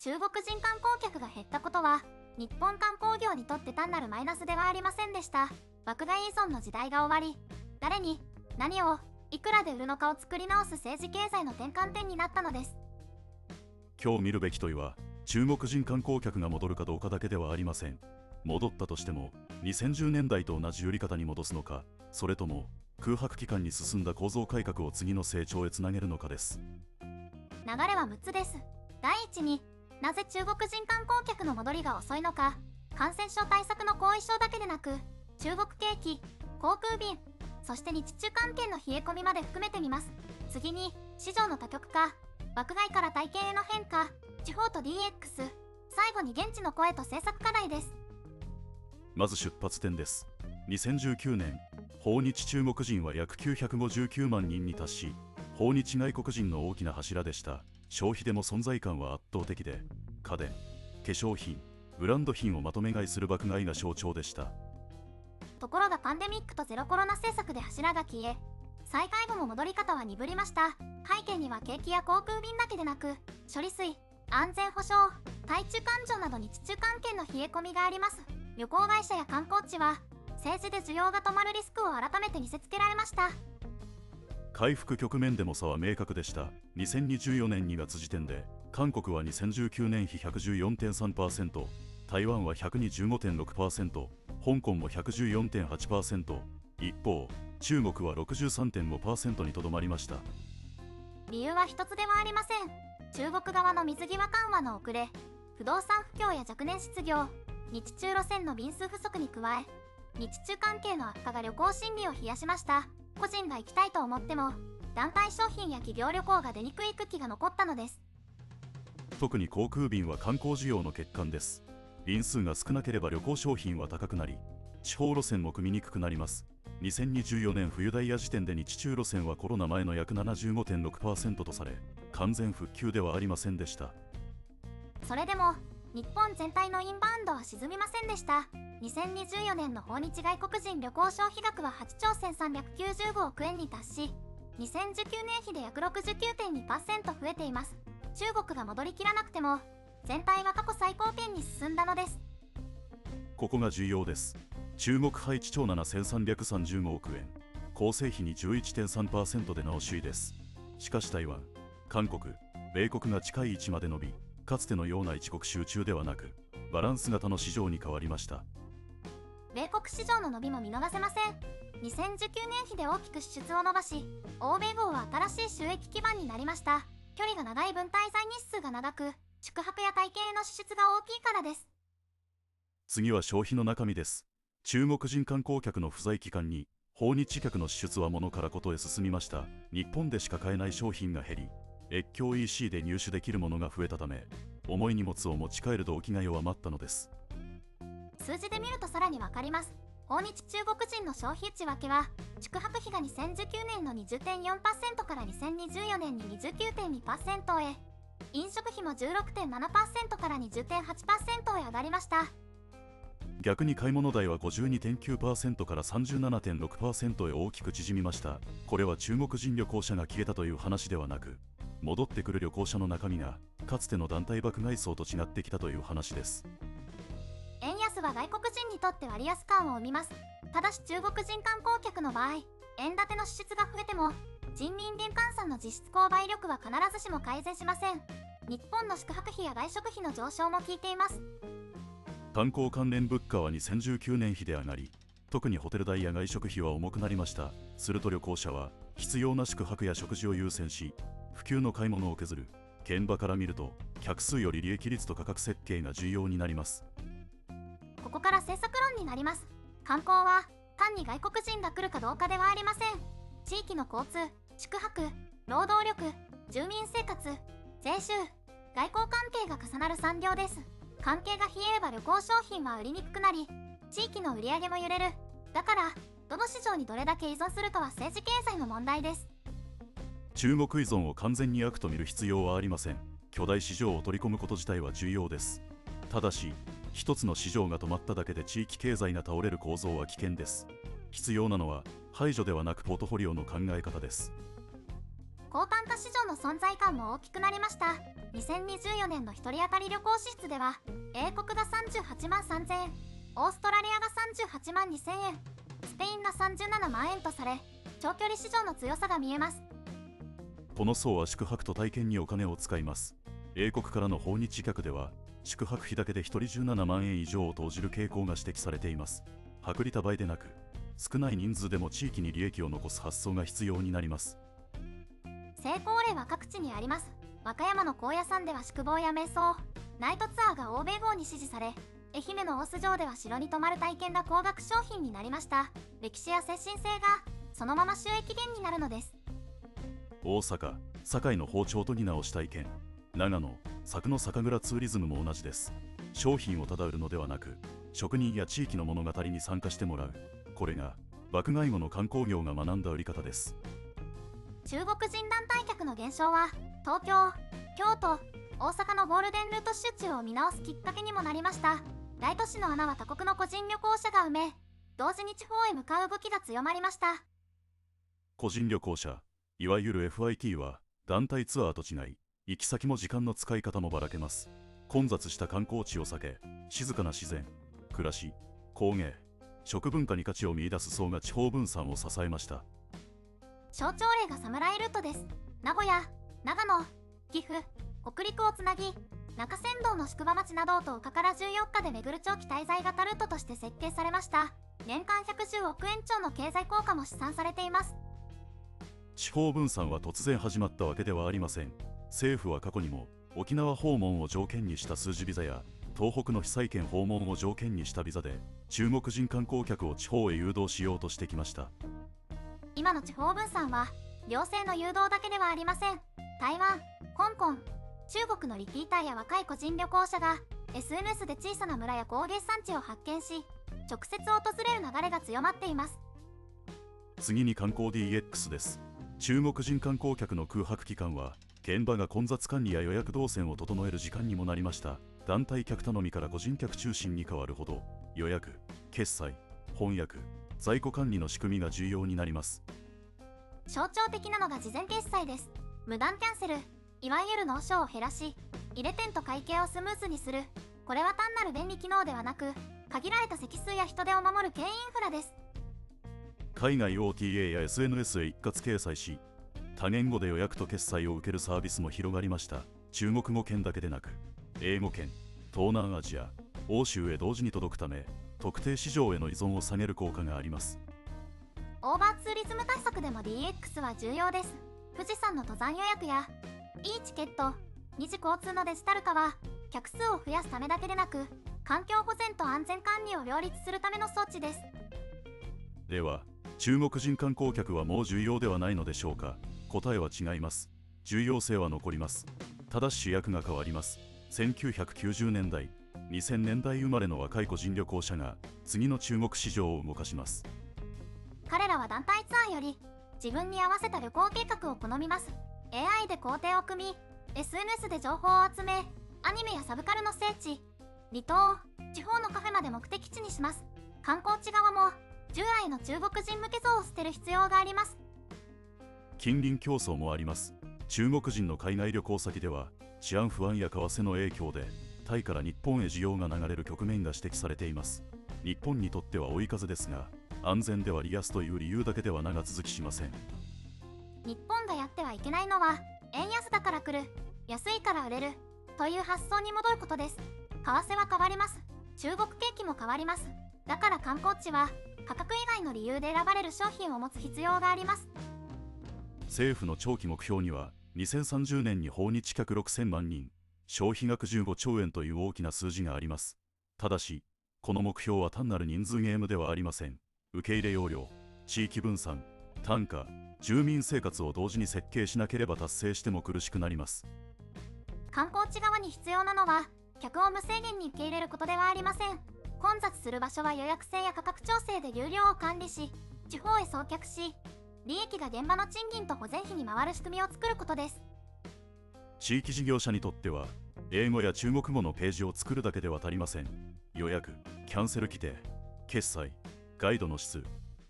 中国人観光客が減ったことは日本観光業にとって単なるマイナスではありませんでした。爆買い依存の時代が終わり、誰に何をいくらで売るのかを作り直す政治経済の転換点になったのです。今日見るべき問いは、中国人観光客が戻るかどうかだけではありません。戻ったとしても2010年代と同じ売り方に戻すのか、それとも空白期間に進んだ構造改革を次の成長へつなげるのかです。流れは6つです。第一に、なぜ中国人観光客の戻りが遅いのか。感染症対策の後遺症だけでなく、中国景気、航空便、そして日中関係の冷え込みまで含めてみます。次に、市場の多極化、爆買いから体験への変化、地方と DX、最後に現地の声と政策課題です。まず出発点です。2019年、訪日中国人は約959万人に達し、訪日外国人の大きな柱でした。消費でも存在感は圧倒的で、家電、化粧品、ブランド品をまとめ買いする爆買いが象徴でした。ところがパンデミックとゼロコロナ政策で柱が消え、再開後も戻り方は鈍りました。背景には景気や航空便だけでなく、処理水、安全保障、対中環状など日中関係の冷え込みがあります。旅行会社や観光地は政治で需要が止まるリスクを改めて見せつけられました。回復局面でも差は明確でした。2024年2月時点で、韓国は2019年比 114.3%、台湾は 125.6%、香港も 114.8%、一方、中国は 63.5% にとどまりました。理由は一つではありません。中国側の水際緩和の遅れ、不動産不況や若年失業、日中路線の便数不足に加え、日中関係の悪化が旅行心理を冷やしました。個人が行きたいと思っても、団体商品や企業旅行が出にくい空気が残ったのです。特に航空便は観光需要の欠陥です。便数が少なければ旅行商品は高くなり、地方路線も組みにくくなります。2024年冬ダイヤ時点で日中路線はコロナ前の約 75.6% とされ、完全復旧ではありませんでした。それでも日本全体のインバウンドは沈みませんでした。2024年の訪日外国人旅行消費額は8兆1395億円に達し、2019年比で約 69.2% 増えています。中国が戻りきらなくても全体は過去最高点に進んだのです。ここが重要です。中国は1兆7335億円、構成比に 11.3% での首位です。しかし台湾、韓国、米国が近い位置まで伸び、かつてのような一国集中ではなく、バランス型の市場に変わりました。米国市場の伸びも見逃せません。2019年比で大きく支出を伸ばし、欧米豪は新しい収益基盤になりました。距離が長い分滞在日数が長く、宿泊や体験への支出が大きいからです。次は消費の中身です。中国人観光客の不在期間に、訪日客の支出は物からことへ進みました。日本でしか買えない商品が減り、越境 EC で入手できるものが増えたため、重い荷物を持ち帰る動機が弱まったのです。数字で見るとさらにわかります。訪日中国人の消費内訳は、宿泊費が2019年の 20.4% から2024年に 29.2% へ、飲食費も 16.7% から 20.8% へ上がりました。逆に買い物代は 52.9% から 37.6% へ大きく縮みました。これは中国人旅行者が消えたという話ではなく、戻ってくる旅行者の中身がかつての団体爆買い層と違ってきたという話です。円安は外国人にとって割安感を生みます。ただし中国人観光客の場合、円建ての支出が増えても人民元換算の実質購買力は必ずしも改善しません。日本の宿泊費や外食費の上昇も効いています。観光関連物価は2019年比で上がり、特にホテル代や外食費は重くなりました。すると旅行者は必要な宿泊や食事を優先し、普及の買い物を削る。現場から見ると客数より利益率と価格設計が重要になります。ここから政策論になります。観光は単に外国人が来るかどうかではありません。地域の交通、宿泊、労働力、住民生活、税収、外交関係が重なる産業です。関係が冷えれば旅行商品は売りにくくなり、地域の売り上げも揺れる。だからどの市場にどれだけ依存するかは政治経済の問題です。中国依存を完全に悪と見る必要はありません。巨大市場を取り込むこと自体は重要です。ただし一つの市場が止まっただけで地域経済が倒れる構造は危険です。必要なのは排除ではなくポートフォリオの考え方です。高単価市場の存在感も大きくなりました。2024年の1人当たり旅行支出では、英国が38万3000円、オーストラリアが38万2000円、スペインが37万円とされ、長距離市場の強さが見えます。この層は宿泊と体験にお金を使います。英国からの訪日客では、宿泊費だけで1人17万円以上を投じる傾向が指摘されています。薄利多売でなく、少ない人数でも地域に利益を残す発想が必要になります。成功例は各地にあります。和歌山の高野山では宿坊や瞑想、ナイトツアーが欧米号に支持され、愛媛の大洲城では城に泊まる体験が高額商品になりました。歴史や精神性がそのまま収益源になるのです。大阪・堺の包丁研ぎ直し体験、長野・佐久の酒蔵ツーリズムも同じです。商品をただ売るのではなく、職人や地域の物語に参加してもらう。これが爆買い後の観光業が学んだ売り方です。中国人団体客の減少は東京、京都、大阪のゴールデンルート集中を見直すきっかけにもなりました。大都市の穴は他国の個人旅行者が埋め、同時に地方へ向かう動きが強まりました。個人旅行者、いわゆる FIT は団体ツアーと違い、行き先も時間の使い方もばらけます。混雑した観光地を避け、静かな自然、暮らし、工芸、食文化に価値を見出す層が地方分散を支えました。象徴例がサムライルートです。名古屋、長野、岐阜、北陸をつなぎ、中山道の宿場町などを10日から14日で巡る長期滞在型ルートとして設計されました。年間110億円超の経済効果も試算されています。地方分散は突然始まったわけではありません。政府は過去にも沖縄訪問を条件にした数字ビザや東北の被災県訪問を条件にしたビザで中国人観光客を地方へ誘導しようとしてきました。今の地方分散は行政の誘導だけではありません。台湾、香港、中国のリピーターや若い個人旅行者が SNS で小さな村や工芸産地を発見し、直接訪れる流れが強まっています。次に観光 DX です。中国人観光客の空白期間は現場が混雑管理や予約動線を整える時間にもなりました。団体客頼みから個人客中心に変わるほど、予約、決済、翻訳、在庫管理の仕組みが重要になります。象徴的なのが事前決済です。無断キャンセル、いわゆる納書を減らし、入れ店と会計をスムーズにする。これは単なる便利機能ではなく、限られた席数や人手を守る経営インフラです。海外 OTA や SNS へ一括掲載し、多言語で予約と決済を受けるサービスも広がりました。中国語圏だけでなく、英語圏、東南アジア、欧州へ同時に届くため、特定市場への依存を下げる効果があります。オーバーツーリズム対策でも DX は重要です。富士山の登山予約や e チケット、二次交通のデジタル化は客数を増やすためだけでなく、環境保全と安全管理を両立するための装置です。では、中国人観光客はもう重要ではないのでしょうか。答えは違います。重要性は残ります。ただし主役が変わります。1990年代、2000年代生まれの若い個人旅行者が次の中国市場を動かします。彼らは団体ツアーより自分に合わせた旅行計画を好みます。 AI で工程を組み、 SNS で情報を集め、アニメやサブカルの聖地、離島、地方のカフェまで目的地にします。観光地側も従来の中国人向け像を捨てる必要があります。近隣競争もあります。中国人の海外旅行先では治安不安や為替の影響でタイから日本へ需要が流れる局面が指摘されています。日本にとっては追い風ですが、安全で割安という理由だけでは長続きしません。日本がやってはいけないのは、円安だから来る、安いから売れるという発想に戻ることです。為替は変わります。中国景気も変わります。だから観光地は価格以外の理由で選ばれる商品を持つ必要があります。政府の長期目標には2030年に訪日客6000万人、消費額15兆円という大きな数字があります。ただし、この目標は単なる人数ゲームではありません。受け入れ容量、地域分散、単価、住民生活を同時に設計しなければ達成しても苦しくなります。観光地側に必要なのは、客を無制限に受け入れることではありません。混雑する場所は予約制や価格調整で流量を管理し、地方へ送客し、利益が現場の賃金と保全費に回る仕組みを作ることです。地域事業者にとっては、英語や中国語のページを作るだけでは足りません。予約、キャンセル規定、決済、ガイドの質、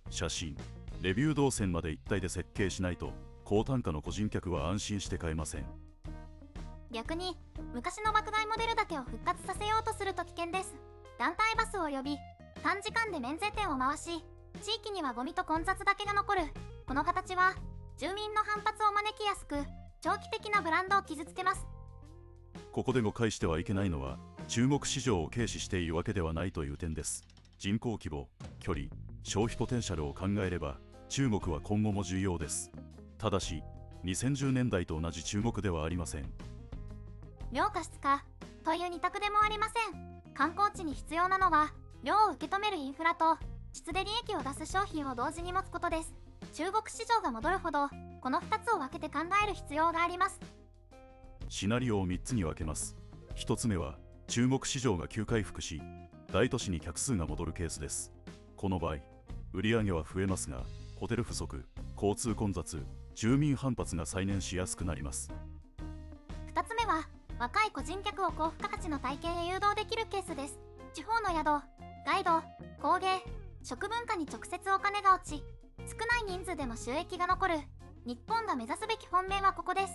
写真、レビュー動線まで一体で設計しないと高単価の個人客は安心して買えません。逆に昔の爆買いモデルだけを復活させようとすると危険です。団体バスを呼び、短時間で免税店を回し、地域にはゴミと混雑だけが残るこの形は住民の反発を招きやすく、長期的なブランドを傷つけます。ここで誤解してはいけないのは、中国市場を軽視しているわけではないという点です。人口規模、距離、消費ポテンシャルを考えれば中国は今後も重要です。ただし2010年代と同じ中国ではありません。量か質かという二択でもありません。観光地に必要なのは量を受け止めるインフラと質で利益を出す商品を同時に持つことです。中国市場が戻るほどこの2つを分けて考える必要があります。シナリオを3つに分けます。1つ目は中国市場が急回復し大都市に客数が戻るケースです。この場合売上は増えますがホテル不足、交通混雑、住民反発が再燃しやすくなります。2つ目は若い個人客を高付加価値の体験へ誘導できるケースです。地方の宿、ガイド、工芸、食文化に直接お金が落ち、少ない人数でも収益が残る日本が目指すべき本命はここです。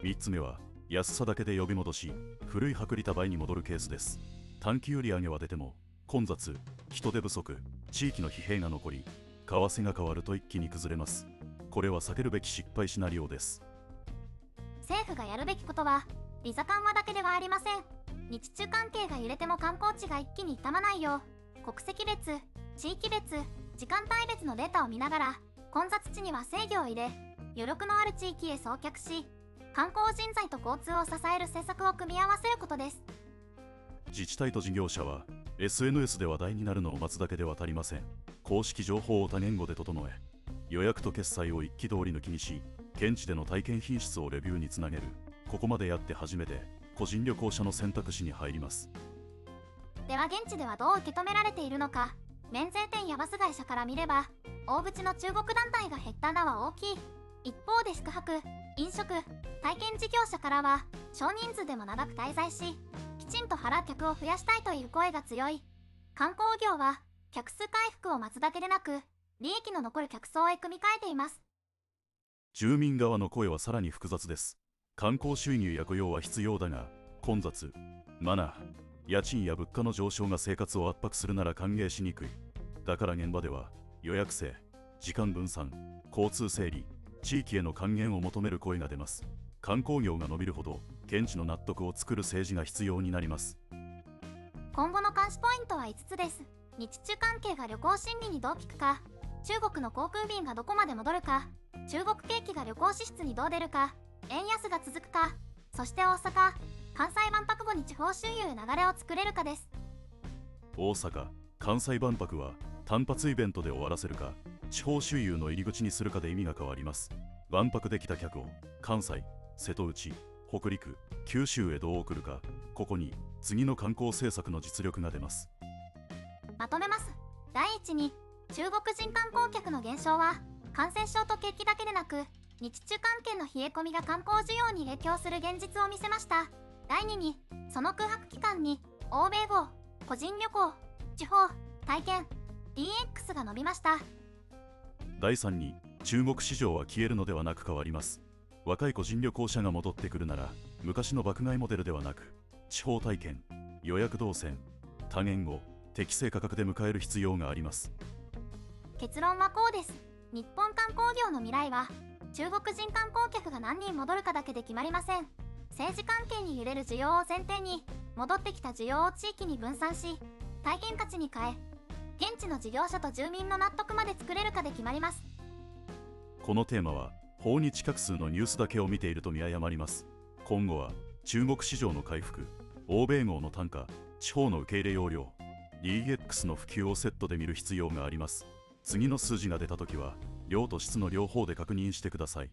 3つ目は安さだけで呼び戻し古い薄利多売に戻るケースです。短期売上は出ても混雑、人手不足、地域の疲弊が残り為替が変わると一気に崩れます。これは避けるべき失敗シナリオです。政府がやるべきことはビザ緩和だけではありません。日中関係が揺れても観光地が一気に傷まないよう国籍別、地域別、時間帯別のデータを見ながら混雑地には制御を入れ余力のある地域へ送客し観光人材と交通を支える施策を組み合わせることです。自治体と事業者は SNS で話題になるのを待つだけでは足りません。公式情報を多言語で整え予約と決済を一気通り抜きにし現地での体験品質をレビューにつなげる。ここまでやって初めて個人旅行者の選択肢に入ります。では現地ではどう受け止められているのか。免税店やバス会社から見れば大口の中国団体が減った穴は大きい。一方で宿泊、飲食、体験事業者からは少人数でも長く滞在しきちんと払う客を増やしたいという声が強い。観光業は客数回復を待つだけでなく利益の残る客層へ組み替えています。住民側の声はさらに複雑です。観光収入や雇用は必要だが混雑、マナー、家賃や物価の上昇が生活を圧迫するなら歓迎しにくい。だから現場では予約制、時間分散、交通整理、地域への還元を求める声が出ます。観光業が伸びるほど現地の納得を作る政治が必要になります。今後の監視ポイントは5つです。日中関係が旅行心理にどう効くか、中国の航空便がどこまで戻るか、中国景気が旅行支出にどう出るか、円安が続くか、そして大阪・関西万博後に地方周遊へ流れを作れるかです。大阪・関西万博は単発イベントで終わらせるか地方周遊の入り口にするかで意味が変わります。万博で来た客を関西、瀬戸内、北陸、九州へどう送るか、ここに次の観光政策の実力が出ます。まとめます。第一に中国人観光客の減少は感染症と景気だけでなく日中関係の冷え込みが観光需要に影響する現実を見せました。第2にその空白期間に欧米語、個人旅行、地方、体験、DX が伸びました。第3に中国市場は消えるのではなく変わります。若い個人旅行者が戻ってくるなら昔の爆買いモデルではなく地方体験、予約動線、多言語、適正価格で迎える必要があります。結論はこうです。日本観光業の未来は中国人観光客が何人戻るかだけで決まりません。政治関係に揺れる需要を前提に戻ってきた需要を地域に分散し体験価値に変え現地の事業者と住民の納得まで作れるかで決まります。このテーマは訪日客数のニュースだけを見ていると見誤ります。今後は中国市場の回復、欧米号の単価、地方の受け入れ容量、DX の普及をセットで見る必要があります。次の数字が出たときは量と質の両方で確認してください。